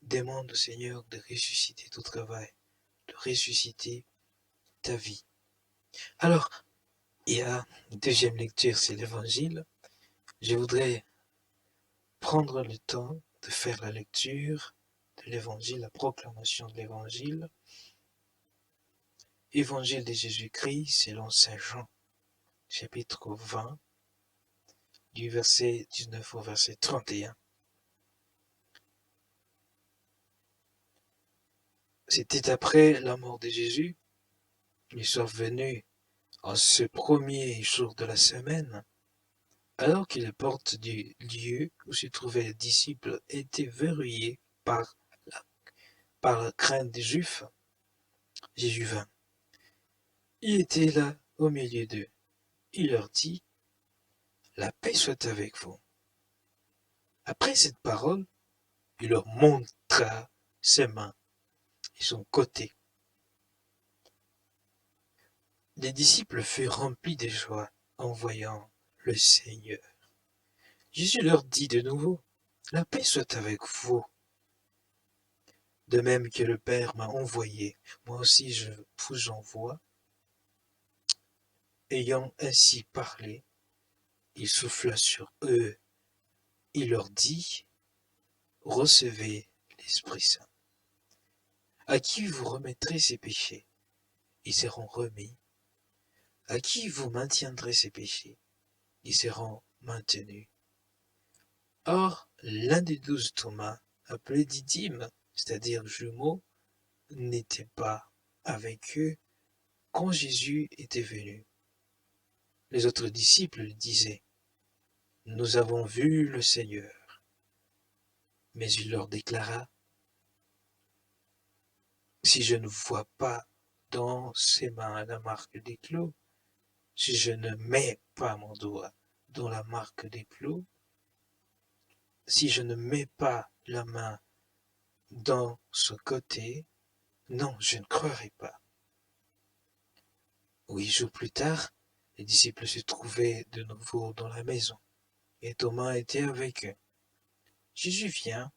demande au Seigneur de ressusciter ton travail, de ressusciter ta vie. Alors, il y a une deuxième lecture, c'est l'Évangile. Je voudrais prendre le temps de faire la lecture de l'Évangile, la proclamation de l'Évangile. Évangile de Jésus-Christ selon Saint Jean, chapitre 20, du verset 19 au verset 31. C'était après la mort de Jésus. Il est venu en ce premier jour de la semaine, alors que les portes du lieu où se trouvaient les disciples étaient verrouillées par la crainte des Juifs. Jésus vint. Il était là au milieu d'eux. Il leur dit, la paix soit avec vous. Après cette parole, il leur montra ses mains et son côté. Les disciples furent remplis de joie en voyant le Seigneur. Jésus leur dit de nouveau, la paix soit avec vous. De même que le Père m'a envoyé, moi aussi je vous envoie. Ayant ainsi parlé, il souffla sur eux. Il leur dit, recevez l'Esprit Saint. À qui vous remettrez ces péchés, ils seront remis. À qui vous maintiendrez ces péchés, ils seront maintenus. Or, l'un des 12, Thomas, appelé Didyme, c'est-à-dire jumeau, n'était pas avec eux quand Jésus était venu. Les autres disciples lui disaient, nous avons vu le Seigneur. Mais il leur déclara, si je ne vois pas dans ses mains la marque des clous, si je ne mets pas mon doigt dans la marque des clous, si je ne mets pas la main dans ce côté, non, je ne croirai pas. 8 jours plus tard, les disciples se trouvaient de nouveau dans la maison, et Thomas était avec eux. Jésus vient,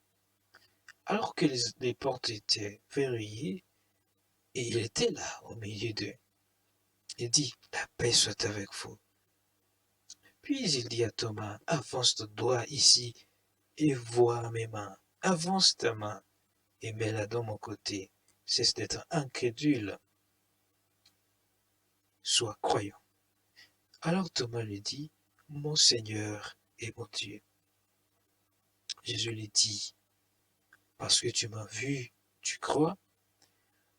alors que les portes étaient verrouillées, et il était là au milieu d'eux. Il dit, la paix soit avec vous. Puis il dit à Thomas, avance ton doigt ici et vois mes mains. Avance ta main et mets-la dans mon côté. Cesse d'être incrédule. Sois croyant. Alors Thomas lui dit, mon Seigneur et mon Dieu. Jésus lui dit, parce que tu m'as vu, tu crois?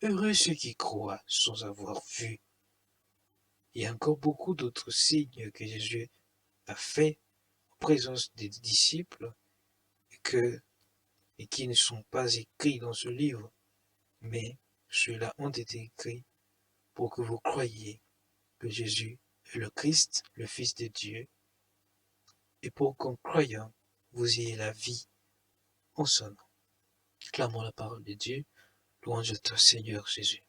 Heureux ceux qui croient sans avoir vu. Il y a encore beaucoup d'autres signes que Jésus a fait en présence des disciples et qui ne sont pas écrits dans ce livre, mais ceux-là ont été écrits pour que vous croyiez que Jésus est le Christ, le Fils de Dieu, et pour qu'en croyant, vous ayez la vie en son nom. Clamons la parole de Dieu, louange à toi Seigneur Jésus.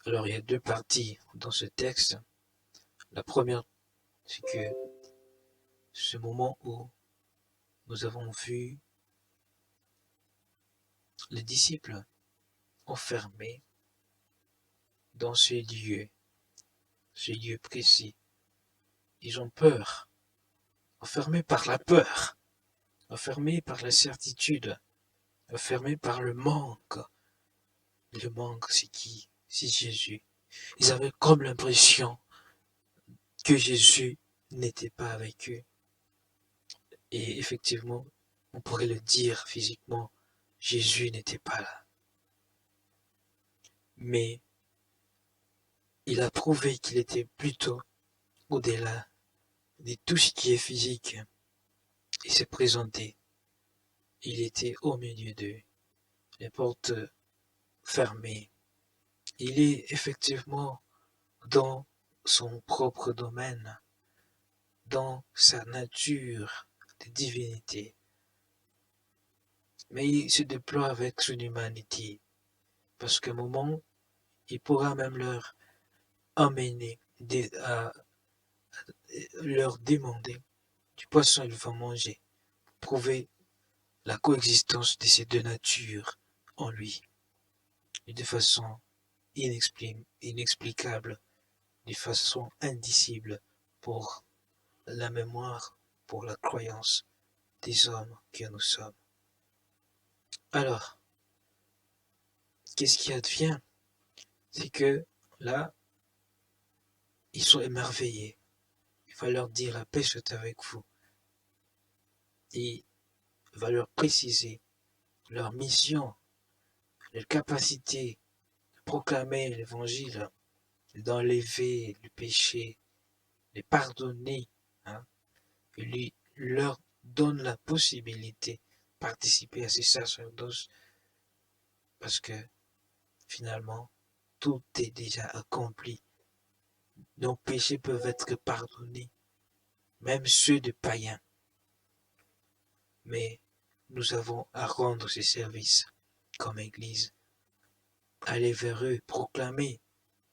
Alors il y a deux parties dans ce texte. La première, c'est que ce moment où nous avons vu les disciples enfermés dans ce lieu précis. Ils ont peur, enfermés par la peur, enfermés par la certitude, enfermés par le manque. Le manque, c'est qui? C'est Jésus. Ils avaient comme l'impression que Jésus n'était pas avec eux. Et effectivement, on pourrait le dire physiquement, Jésus n'était pas là. Mais il a prouvé qu'il était plutôt au-delà de tout ce qui est physique. Il s'est présenté. Il était au milieu d'eux, les portes fermées. Il est effectivement dans son propre domaine, dans sa nature de divinité. Mais il se déploie avec son humanité, parce qu'à un moment, il pourra même leur amener, leur demander du poisson, ils vont manger. Prouver la coexistence de ces deux natures en lui, et de façon inexplicable, de façon indicible pour la mémoire, pour la croyance des hommes que nous sommes. Alors, qu'est-ce qui advient? C'est que là, ils sont émerveillés. Il va leur dire la paix soit avec vous. Et il va leur préciser leur mission, leur capacité de proclamer l'évangile, d'enlever le péché, de pardonner, hein, et lui leur donne la possibilité de participer à ces sacerdoces parce que finalement, tout est déjà accompli. Nos péchés peuvent être pardonnés, même ceux de païens. Mais nous avons à rendre ces services comme Église, aller vers eux, proclamer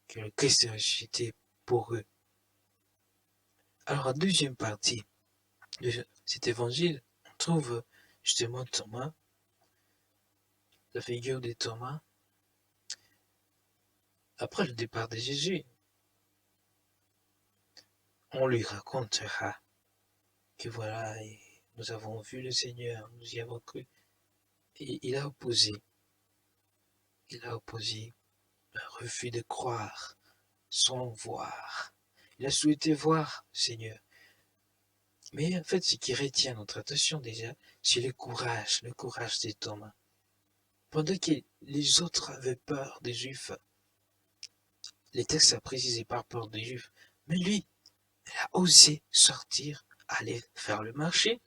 que le Christ est ressuscité pour eux. Alors, en deuxième partie de cet évangile, on trouve justement Thomas, la figure de Thomas, après le départ de Jésus. On lui racontera que voilà, nous avons vu le Seigneur, nous y avons cru. Et il a opposé un refus de croire sans voir. Il a souhaité voir le Seigneur. Mais en fait, ce qui retient notre attention déjà, c'est le courage de Thomas. Pendant que les autres avaient peur des Juifs, les textes a précisé par peur des Juifs, mais lui, il a osé sortir, aller faire le marché.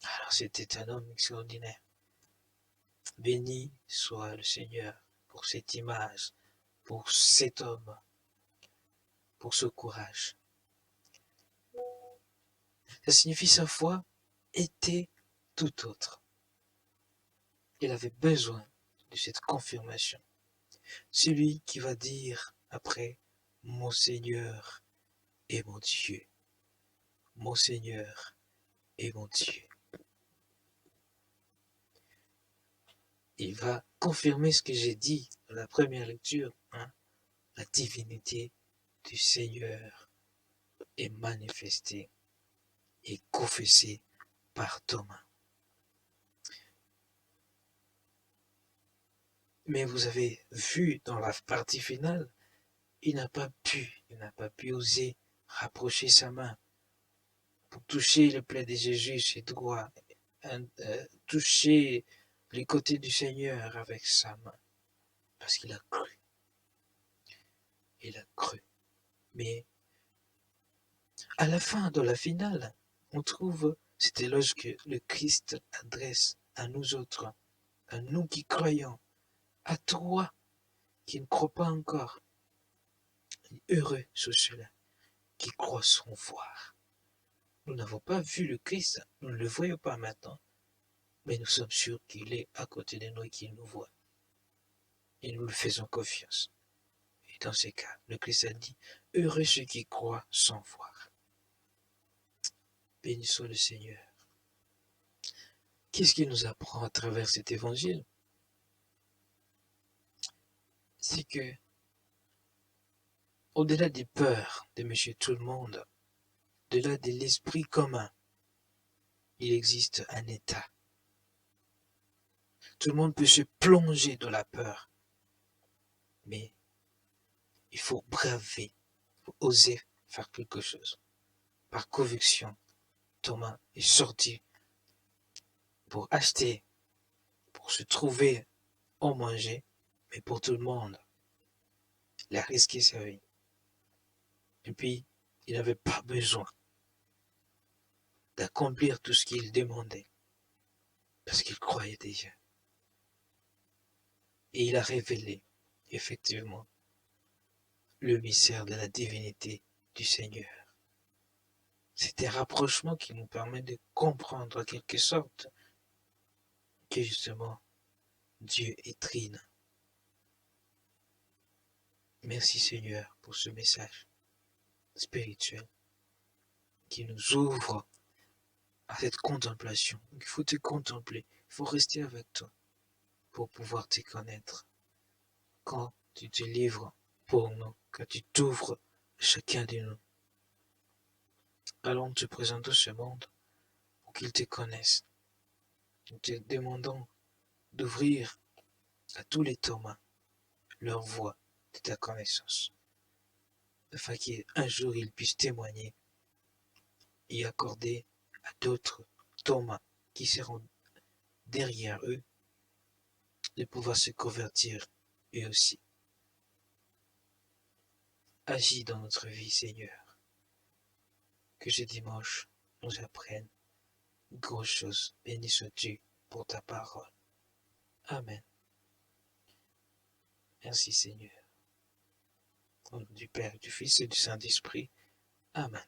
Alors c'était un homme extraordinaire. Béni soit le Seigneur pour cette image, pour cet homme, pour ce courage. Ça signifie sa foi était tout autre. Il avait besoin de cette confirmation. Celui qui va dire après, mon Seigneur et mon Dieu. Mon Seigneur et mon Dieu. Il va confirmer ce que j'ai dit dans la première lecture. Hein? La divinité du Seigneur est manifestée et confessée par Thomas. Mais vous avez vu dans la partie finale, il n'a pas pu oser rapprocher sa main pour toucher le plaid de Jésus, ses doigts, toucher les côtés du Seigneur avec sa main, parce qu'il a cru. Il a cru. Mais à la fin de la finale, on trouve cet éloge que le Christ adresse à nous autres, à nous qui croyons, à toi qui ne crois pas encore. Heureux sont ceux-là qui croient sans voir. Nous n'avons pas vu le Christ, nous ne le voyons pas maintenant, mais nous sommes sûrs qu'il est à côté de nous et qu'il nous voit. Et nous lui faisons confiance. Et dans ces cas, le Christ a dit, heureux ceux qui croient sans voir. Béni soit le Seigneur. Qu'est-ce qu'il nous apprend à travers cet évangile? C'est que, au-delà des peurs de monsieur tout le monde, au-delà de l'esprit commun, il existe un état. Tout le monde peut se plonger dans la peur, mais il faut braver, il faut oser faire quelque chose. Par conviction, Thomas est sorti pour acheter, pour se trouver en manger, mais pour tout le monde. Il a risqué sa vie. Et puis, il n'avait pas besoin d'accomplir tout ce qu'il demandait, parce qu'il croyait déjà. Et il a révélé, effectivement, le mystère de la divinité du Seigneur. C'est un rapprochement qui nous permet de comprendre en quelque sorte que justement Dieu est trine. Merci Seigneur pour ce message spirituel. qui nous ouvre à cette contemplation. Il faut te contempler, il faut rester avec toi pour pouvoir te connaître. Quand tu te livres pour nous, quand tu t'ouvres à chacun de nous, allons nous te présenter ce monde pour qu'il te connaisse. Nous te demandons d'ouvrir à tous les Thomas leur voie de ta connaissance, afin qu'un jour ils puissent témoigner et accorder à d'autres Thomas qui seront derrière eux de pouvoir se convertir eux aussi. Agis dans notre vie, Seigneur, que ce dimanche nous apprenne une grosse chose. Béni sois-tu pour ta parole. Amen. Merci, Seigneur. Au nom du Père, du Fils et du Saint-Esprit. Amen.